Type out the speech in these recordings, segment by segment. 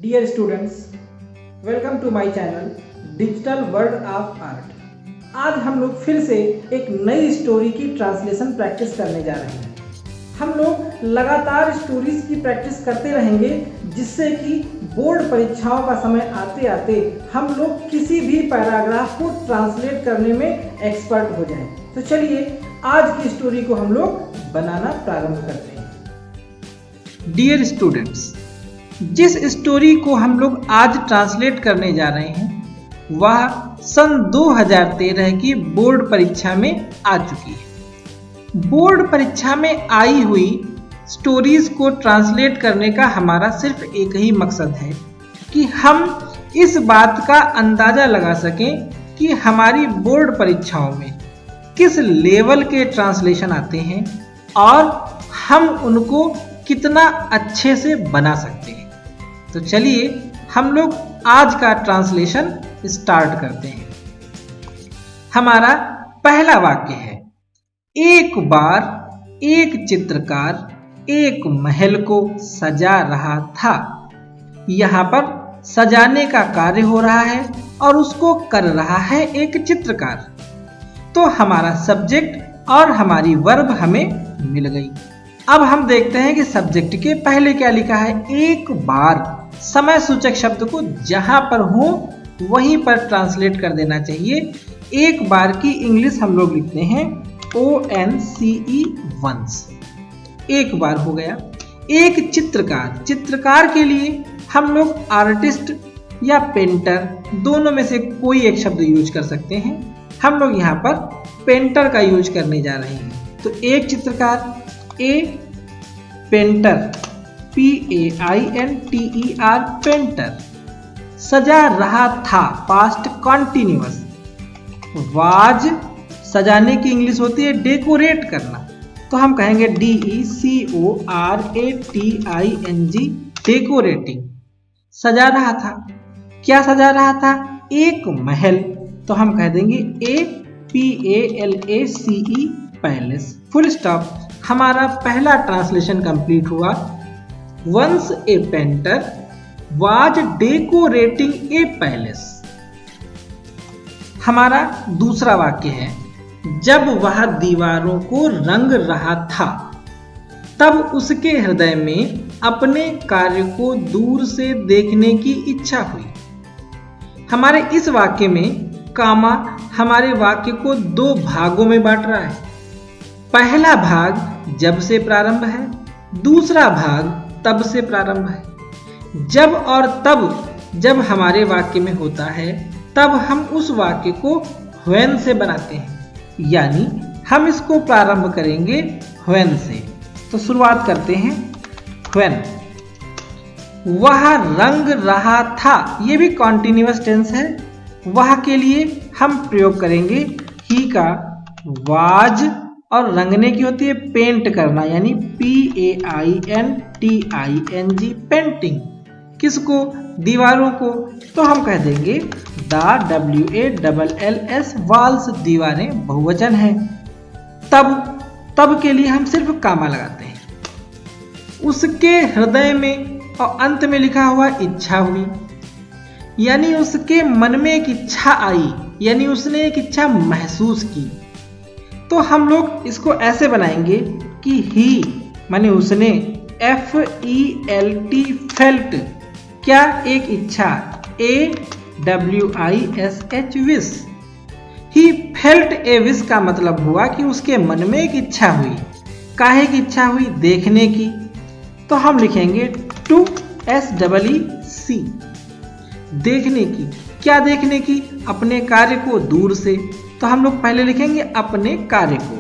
Dear students, welcome to my channel Digital World of Art। आज हम लोग फिर से एक नई स्टोरी की ट्रांसलेशन प्रैक्टिस करने जा रहे हैं। हम लोग लगातार स्टोरीज की प्रैक्टिस करते रहेंगे जिससे कि बोर्ड परीक्षाओं का समय आते आते हम लोग किसी भी पैराग्राफ को ट्रांसलेट करने में एक्सपर्ट हो जाएं। तो चलिए आज की स्टोरी को हम लोग बनाना प्रारंभ करते हैं। डियर स्टूडेंट्स, जिस स्टोरी को हम लोग आज ट्रांसलेट करने जा रहे हैं वह सन 2013 की बोर्ड परीक्षा में आ चुकी है। बोर्ड परीक्षा में आई हुई स्टोरीज को ट्रांसलेट करने का हमारा सिर्फ एक ही मकसद है कि हम इस बात का अंदाजा लगा सकें कि हमारी बोर्ड परीक्षाओं में किस लेवल के ट्रांसलेशन आते हैं और हम उनको कितना अच्छे से बना सकते हैं। तो चलिए हम लोग आज का ट्रांसलेशन स्टार्ट करते हैं। हमारा पहला वाक्य है, एक बार एक चित्रकार एक महल को सजा रहा था। यहाँ पर सजाने का कार्य हो रहा है और उसको कर रहा है एक चित्रकार। तो हमारा सब्जेक्ट और हमारी वर्ब हमें मिल गई। अब हम देखते हैं कि सब्जेक्ट के पहले क्या लिखा है। एक बार समय सूचक शब्द को जहां पर हो वहीं पर ट्रांसलेट कर देना चाहिए। एक बार की इंग्लिश हम लोग लिखते हैं ONCE वंस। एक बार हो गया। एक चित्रकार, चित्रकार के लिए हम लोग आर्टिस्ट या पेंटर दोनों में से कोई एक शब्द यूज कर सकते हैं। हम लोग यहाँ पर पेंटर का यूज करने जा रहे हैं। तो एक चित्रकार, ए पेंटर PAINTER पेंटर, सजा रहा था पास्ट कॉन्टिन्यूअस। वाज सजाने की इंग्लिश होती है डेकोरेट करना, तो हम कहेंगे DECORATING डेकोरेटिंग। सजा रहा था, क्या सजा रहा था? एक महल, तो हम कह देंगे APALACE पैलेस। Full stop. हमारा पहला ट्रांसलेशन कंप्लीट हुआ। Once a painter was decorating a palace। हमारा दूसरा वाक्य है, जब वह दीवारों को रंग रहा था तब उसके हृदय में अपने कार्य को दूर से देखने की इच्छा हुई। हमारे इस वाक्य में कामा हमारे वाक्य को दो भागों में बांट रहा है। पहला भाग जब से प्रारंभ है, दूसरा भाग तब से प्रारंभ है। जब और तब जब हमारे वाक्य में होता है तब हम उस वाक्य को when से बनाते हैं, यानी हम इसको प्रारंभ करेंगे when से। तो शुरुआत करते हैं when। वह रंग रहा था, ये भी कॉन्टिन्यूअस टेंस है। वह के लिए हम प्रयोग करेंगे ही का वाज, और रंगने की होती है पेंट करना, यानी PAINTING पेंटिंग। किसको? दीवारों को। तो हम कह देंगे WALLS वॉल्स, दीवारें बहुवचन है। तब के लिए हम सिर्फ कामा लगाते हैं। उसके हृदय में और अंत में लिखा हुआ इच्छा हुई, यानी उसके मन में एक इच्छा आई, यानी उसने एक इच्छा महसूस की। तो हम लोग इसको ऐसे बनाएंगे कि ही माने उसने, FELT फेल्ट, क्या? एक इच्छा, AWISH wish. He felt A wish का मतलब हुआ कि उसके मन में एक इच्छा हुई। काहे की इच्छा हुई? देखने की। तो हम लिखेंगे टू SEEC, देखने की। क्या देखने की? अपने कार्य को दूर से। तो हम लोग पहले लिखेंगे अपने कार्य को,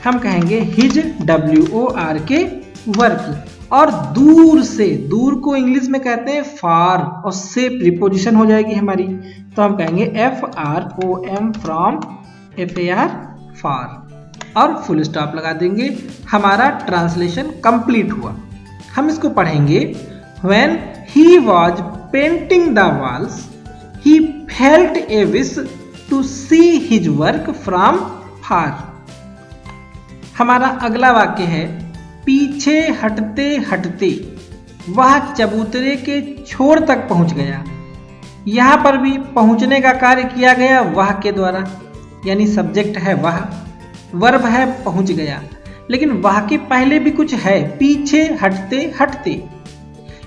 हम कहेंगे हिज WORK वर्क। और दूर से, दूर को इंग्लिश में कहते हैं फार, और से प्रीपोजिशन हो जाएगी हमारी, तो हम कहेंगे FROM फ्रॉम FAR फार, और फुल स्टॉप लगा देंगे। हमारा ट्रांसलेशन कंप्लीट हुआ। हम इसको पढ़ेंगे When he was painting the walls, he felt a wish to see his work from far। हमारा अगला वाक्य है, पीछे हटते हटते वह चबूतरे के छोर तक पहुंच गया। यहाँ पर भी पहुंचने का कार्य किया गया वह के द्वारा, यानी सब्जेक्ट है वह, वर्ब है पहुंच गया। लेकिन वह के पहले भी कुछ है, पीछे हटते हटते।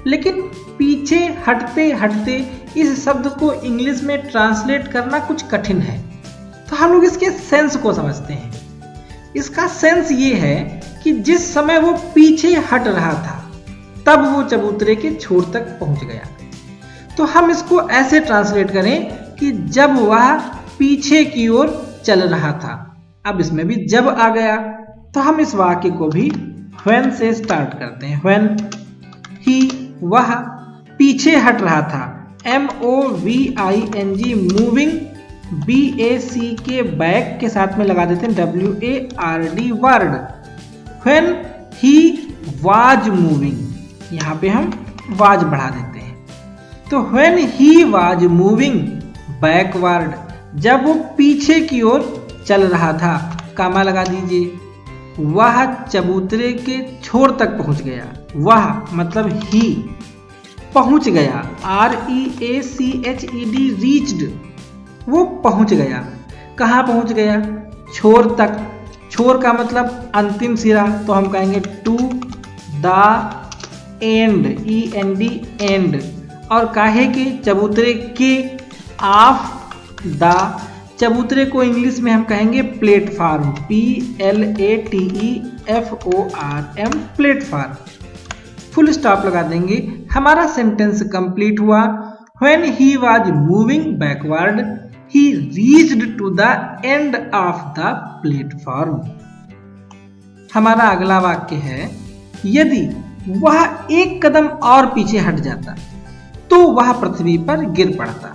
लेकिन पीछे हटते हटते इस शब्द को इंग्लिश में ट्रांसलेट करना कुछ कठिन है, तो हम लोग इसके सेंस को समझते हैं। इसका सेंस ये है कि जिस समय वो पीछे हट रहा था तब वो चबूतरे के छोर तक पहुंच गया। तो हम इसको ऐसे ट्रांसलेट करें कि जब वह पीछे की ओर चल रहा था। अब इसमें भी जब आ गया, तो हम इस वाक्य को भी when से स्टार्ट करते हैं। when ही वह पीछे हट रहा था, MOVING मूविंग, BAC के बैक के साथ में लगा देते हैं WARD word. when he was moving, यहाँ पे हम वाज बढ़ा देते हैं। तो when he was moving backward, जब वो पीछे की ओर चल रहा था, कामा लगा दीजिए। वह चबूतरे के छोर तक पहुंच गया। वह मतलब ही पहुंच गया, REACHED रीच्ड, वो पहुंच गया। कहाँ पहुंच गया? छोर तक। छोर का मतलब अंतिम सिरा, तो हम कहेंगे to the end, END end. और काहे के? चबूतरे के, ऑफ द, चबूतरे को इंग्लिश में हम कहेंगे platform, PLATEFORM, platform. Full stop लगा देंगे। हमारा सेंटेंस कंप्लीट हुआ। When he was moving backward, he reached to the end of the platform. हमारा अगला वाक्य है, यदि वह एक कदम और पीछे हट जाता तो वह पृथ्वी पर गिर पड़ता।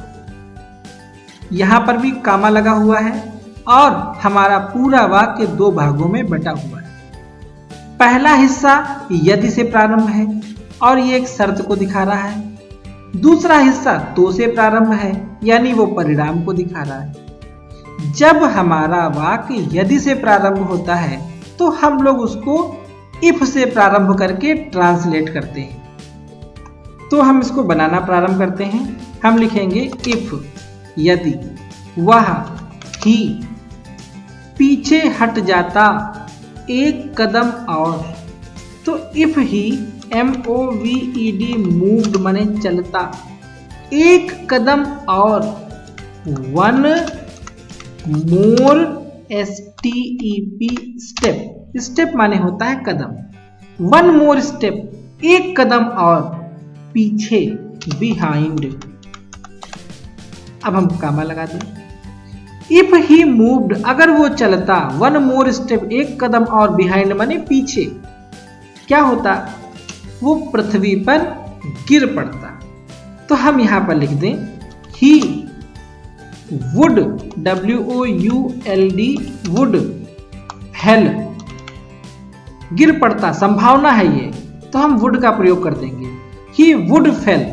यहां पर भी कामा लगा हुआ है और हमारा पूरा वाक्य दो भागों में बटा हुआ है। पहला हिस्सा यदि से प्रारंभ है और ये एक शर्त को दिखा रहा है। दूसरा हिस्सा तो से प्रारंभ है, यानी वो परिणाम को दिखा रहा है। जब हमारा वाक्य यदि से प्रारंभ होता है तो हम लोग उसको इफ से प्रारंभ करके ट्रांसलेट करते हैं। तो हम इसको बनाना प्रारंभ करते हैं। हम लिखेंगे इफ, यदि वह ही पीछे हट जाता एक कदम और, तो इफ ही MOVED मूव्ड माने चलता, एक कदम और, one more STEP step, step माने होता है कदम, वन मोर स्टेप, एक कदम और पीछे, बिहाइंड। अब हम कामा लगा दें। इफ ही मूव्ड, अगर वो चलता, वन मोर स्टेप, एक कदम और, बिहाइंड माने पीछे, क्या होता? वो पृथ्वी पर गिर पड़ता। तो हम यहां पर लिख दें he would, WOULD would, fail, गिर पड़ता, संभावना है ये, तो हम वुड का प्रयोग कर देंगे। He would fell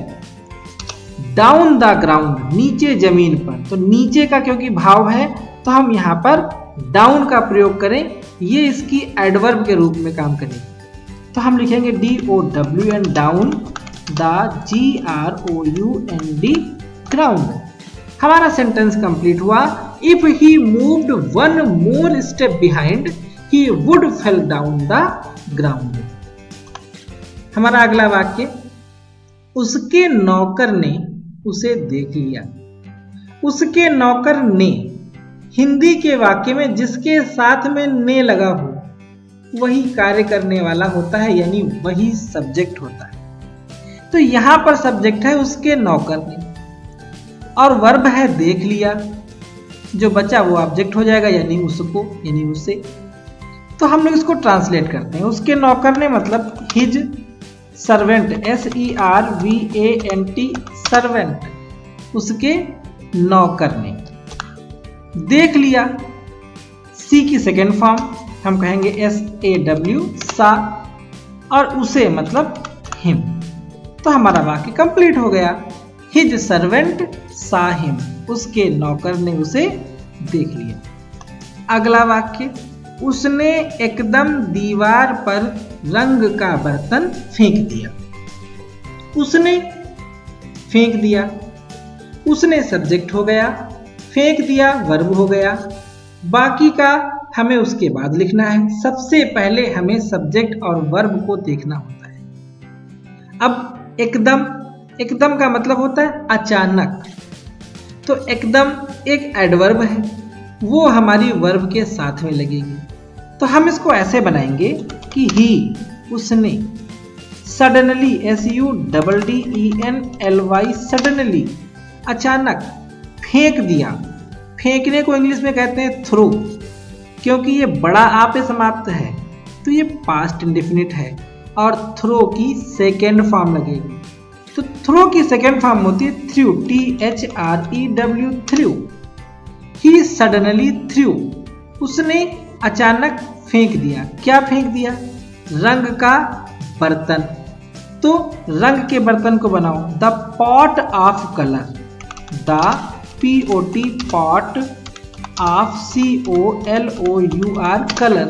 down the ground, नीचे जमीन पर। तो नीचे का क्योंकि भाव है तो हम यहां पर डाउन का प्रयोग करें, ये इसकी एडवर्ब के रूप में काम करेगी। तो हम लिखेंगे DOWN down, the GROUND ground. हमारा सेंटेंस कंप्लीट हुआ। If he moved one more step behind, he would fell down the ground. हमारा अगला वाक्य, उसके नौकर ने उसे देख लिया। उसके नौकर ने, हिंदी के वाक्य में जिसके साथ में ने लगा हो वही कार्य करने वाला होता है, यानी वही सब्जेक्ट होता है। तो यहां पर सब्जेक्ट है उसके नौकर ने और वर्ब है देख लिया, जो बचा वो ऑब्जेक्ट हो जाएगा, यानी उसको, यानी उसे। तो हम लोग इसको ट्रांसलेट करते हैं। उसके नौकर ने मतलब हिज सर्वेंट, SERVANT सर्वेंट, उसके नौकर ने देख लिया। सी की सेकेंड फॉर्म हम कहेंगे SAW सा, और उसे मतलब हिम। तो हमारा वाक्य कंप्लीट हो गया। हिज सर्वेंट सा हिम, उसके नौकर ने उसे देख लिया। अगला वाक्य, उसने एकदम दीवार पर रंग का बर्तन फेंक दिया। उसने फेंक दिया, उसने सब्जेक्ट हो गया, फेंक दिया वर्ब हो गया। बाकी का हमें उसके बाद लिखना है। सबसे पहले हमें सब्जेक्ट और वर्ब को देखना होता है। अब एकदम, एकदम का मतलब होता है अचानक, तो एकदम एक एडवर्ब है, वो हमारी वर्ब के साथ में लगेगी। तो हम इसको ऐसे बनाएंगे कि ही, उसने, सडनली, SUDDENLY, सडनली, अचानक, फेंक दिया। फेंकने को इंग्लिश में कहते हैं थ्रो, क्योंकि ये बड़ा आ पे समाप्त है तो ये पास्ट इंडेफिनिट है और थ्रो की सेकेंड फॉर्म लगेगी। तो थ्रो की सेकेंड फॉर्म होती है थ्रू, THREW, थ्रू। ही सडनली थ्रू, उसने अचानक फेंक दिया। क्या फेंक दिया? रंग का बर्तन। तो रंग के बर्तन को बनाओ, the pot of colour, the POT, pot of COLOUR, colour.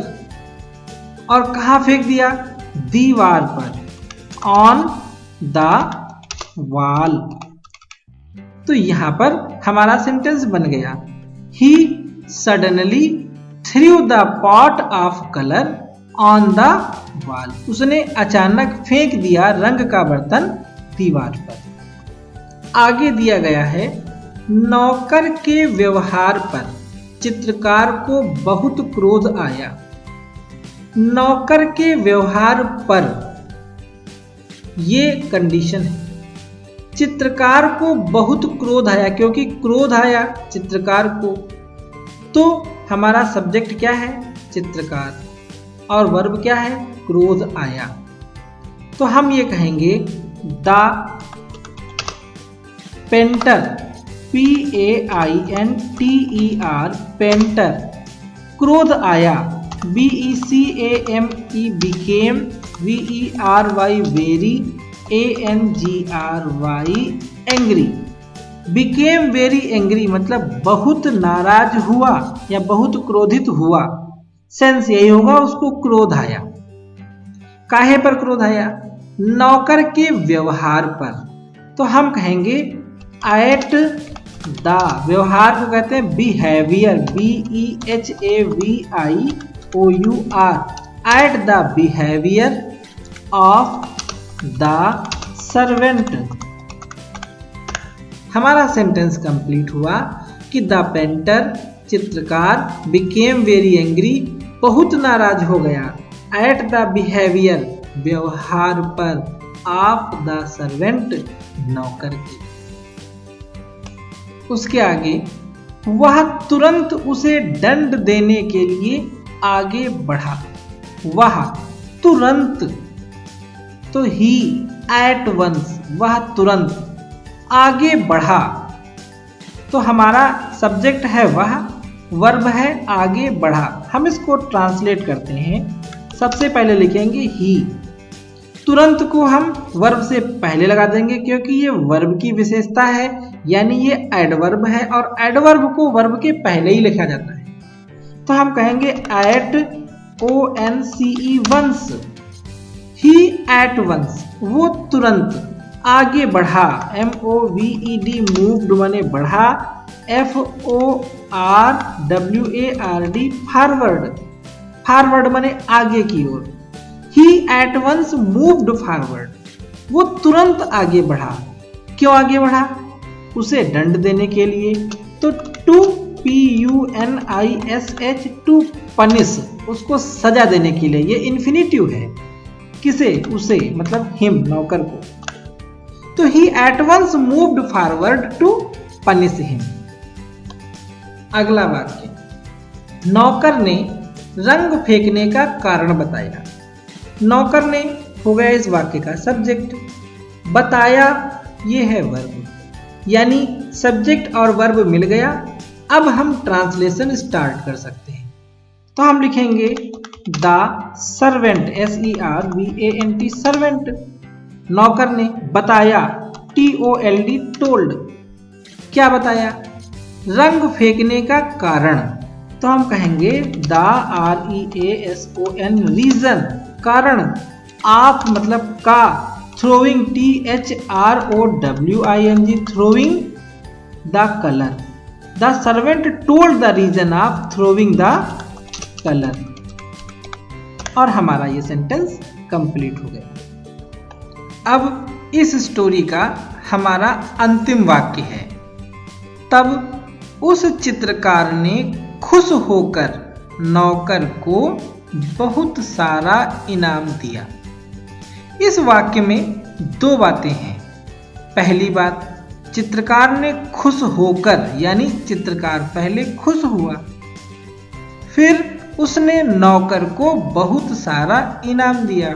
और कहाँ फेंक दिया? दीवार पर, ऑन द वॉल। तो यहां पर हमारा सेंटेंस बन गया, he suddenly threw the pot of colour on the wall, उसने अचानक फेंक दिया रंग का बर्तन दीवार पर। आगे दिया गया है, नौकर के व्यवहार पर चित्रकार को बहुत क्रोध आया। नौकर के व्यवहार पर, ये कंडीशन है। चित्रकार को बहुत क्रोध आया, क्योंकि क्रोध आया चित्रकार को, तो हमारा सब्जेक्ट क्या है? चित्रकार, और वर्ब क्या है? क्रोध आया। तो हम ये कहेंगे द पेंटर, PAINTER, पेंटर, क्रोध आया, BECAME, became, VERY, very, ANGRY, angry। became very angry मतलब बहुत नाराज हुआ या बहुत क्रोधित हुआ। सेंस यही होगा, उसको क्रोध आया। काहे पर क्रोध आया? नौकर के व्यवहार पर। तो हम कहेंगे एट द, व्यवहार को कहते हैं behaviour, BEHAVIOUR, at the behaviour of the servant. हमारा सेंटेंस कंप्लीट हुआ कि द पेंटर, चित्रकार, बिकेम वेरी एंग्री, बहुत नाराज हो गया, एट द बिहेवियर, व्यवहार पर, ऑफ द सर्वेंट, नौकर की। उसके आगे, वह तुरंत उसे दंड देने के लिए आगे बढ़ा। वह तुरंत, तो ही, एट वंस, वह तुरंत आगे बढ़ा। तो हमारा सब्जेक्ट है वह, वर्ब है आगे बढ़ा। हम इसको ट्रांसलेट करते हैं। सबसे पहले लिखेंगे ही, तुरंत को हम वर्ब से पहले लगा देंगे क्योंकि ये वर्ब की विशेषता है, यानी ये एडवर्ब है और एडवर्ब को वर्ब के पहले ही लिखा जाता है। तो हम कहेंगे eight, ONCE, once, he at once, वो तुरंत आगे बढ़ा, MOVED, मूव्ड माने बढ़ा, FORWARD, फॉरवर्ड, फॉरवर्ड माने आगे की ओर। ही एट वंस मूव्ड फॉरवर्ड, वो तुरंत आगे बढ़ा। क्यों आगे बढ़ा? उसे दंड देने के लिए। तो टू, PUNISH, टू पनिश, उसको सजा देने के लिए। ये इन्फिनिटिव है। किसे? उसे, मतलब हिम, नौकर को। तो he at once moved forward to punish him. अगला वाक्य, नौकर ने रंग फेंकने का कारण बताया। नौकर ने हो गया इस वाक्य का सब्जेक्ट, बताया ये है वर्ब, यानी सब्जेक्ट और वर्ब मिल गया। अब हम ट्रांसलेशन स्टार्ट कर सकते हैं। तो हम लिखेंगे द सर्वेंट, SERVANT, सर्वेंट, नौकर ने बताया, TOLD, टोल्ड। क्या बताया? रंग फेंकने का कारण। तो हम कहेंगे द REASON, रीजन, कारण, ऑफ मतलब का, throwing, THROWING, throwing the color. The servant told the reason of throwing the color. और हमारा ये सेंटेंस कंप्लीट हो गया। अब इस स्टोरी का हमारा अंतिम वाक्य है, तब उस चित्रकार ने खुश होकर नौकर को बहुत सारा इनाम दिया। इस वाक्य में दो बातें हैं। पहली बात, चित्रकार ने खुश होकर, यानी चित्रकार पहले खुश हुआ, फिर उसने नौकर को बहुत सारा इनाम दिया।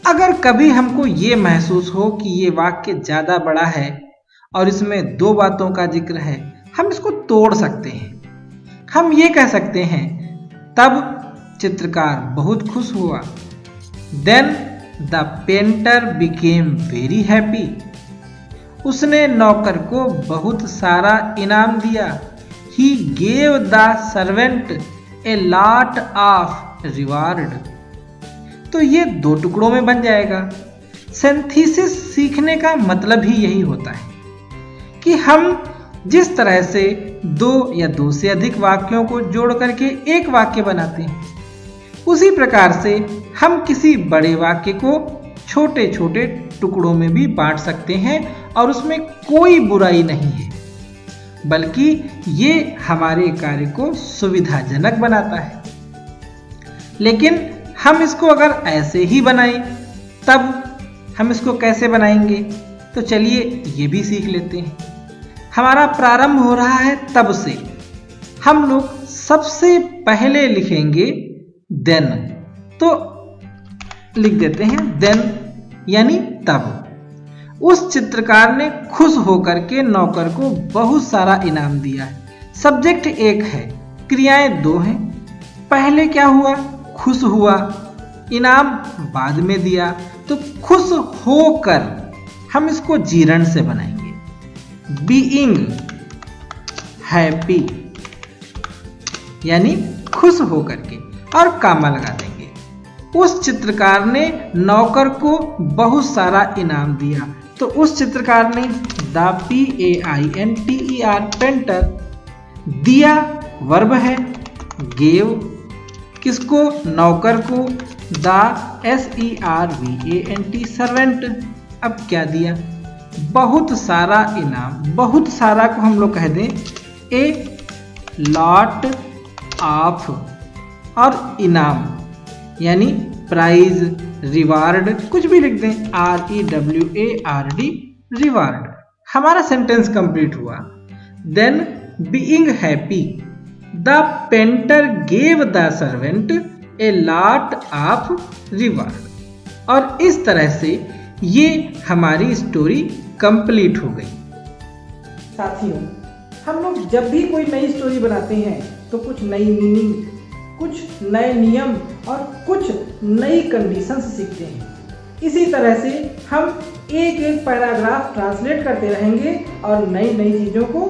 अगर कभी हमको ये महसूस हो कि ये वाक्य ज़्यादा बड़ा है और इसमें दो बातों का जिक्र है, हम इसको तोड़ सकते हैं। हम ये कह सकते हैं, तब चित्रकार बहुत खुश हुआ। Then the painter became very happy. उसने नौकर को बहुत सारा इनाम दिया। He gave the servant a lot of reward. तो ये दो टुकड़ों में बन जाएगा। सिंथेसिस सीखने का मतलब ही यही होता है कि हम जिस तरह से दो या दो से अधिक वाक्यों को जोड़ करके एक वाक्य बनाते हैं, उसी प्रकार से हम किसी बड़े वाक्य को छोटे छोटे टुकड़ों में भी बांट सकते हैं और उसमें कोई बुराई नहीं है, बल्कि ये हमारे कार्य को सुविधाजनक बनाता है। लेकिन हम इसको अगर ऐसे ही बनाएं, तब हम इसको कैसे बनाएंगे? तो चलिए ये भी सीख लेते हैं। हमारा प्रारंभ हो रहा है तब से। हम लोग सबसे पहले लिखेंगे देन। तो लिख देते हैं देन, यानी तब। उस चित्रकार ने खुश होकर के नौकर को बहुत सारा इनाम दिया है। सब्जेक्ट एक है, क्रियाएं दो हैं। पहले क्या हुआ? खुश हुआ, इनाम बाद में दिया। तो खुश होकर हम इसको जीरण से बनाएंगे, बीइंग हैप्पी, यानी खुश होकर के, और कामा लगा देंगे। उस चित्रकार ने नौकर को बहुत सारा इनाम दिया। तो उस चित्रकार ने द PAINTER पेंटर, दिया वर्ब है, गेव किसको? नौकर को, द SERVANT सर्वेंट। अब क्या दिया? बहुत सारा इनाम। बहुत सारा को हम लोग कह दें ए लॉट ऑफ, और इनाम यानी प्राइज, रिवार्ड, कुछ भी लिख दें, REWARD, रिवार्ड। हमारा सेंटेंस कंप्लीट हुआ। Then being happy, the painter gave the servant a lot of reward. और इस तरह से ये हमारी स्टोरी कंप्लीट हो गई। साथियों, हम लोग जब भी कोई नई स्टोरी बनाते हैं तो कुछ नई मीनिंग, कुछ नए नियम और कुछ नई कंडीशंस सीखते हैं। इसी तरह से हम एक एक पैराग्राफ ट्रांसलेट करते रहेंगे और नई नई चीज़ों को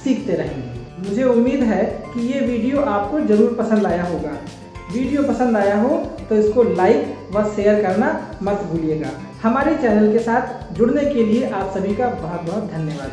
सीखते रहेंगे। मुझे उम्मीद है कि ये वीडियो आपको ज़रूर पसंद आया होगा। वीडियो पसंद आया हो तो इसको लाइक व शेयर करना मत भूलिएगा। हमारे चैनल के साथ जुड़ने के लिए आप सभी का बहुत बहुत धन्यवाद।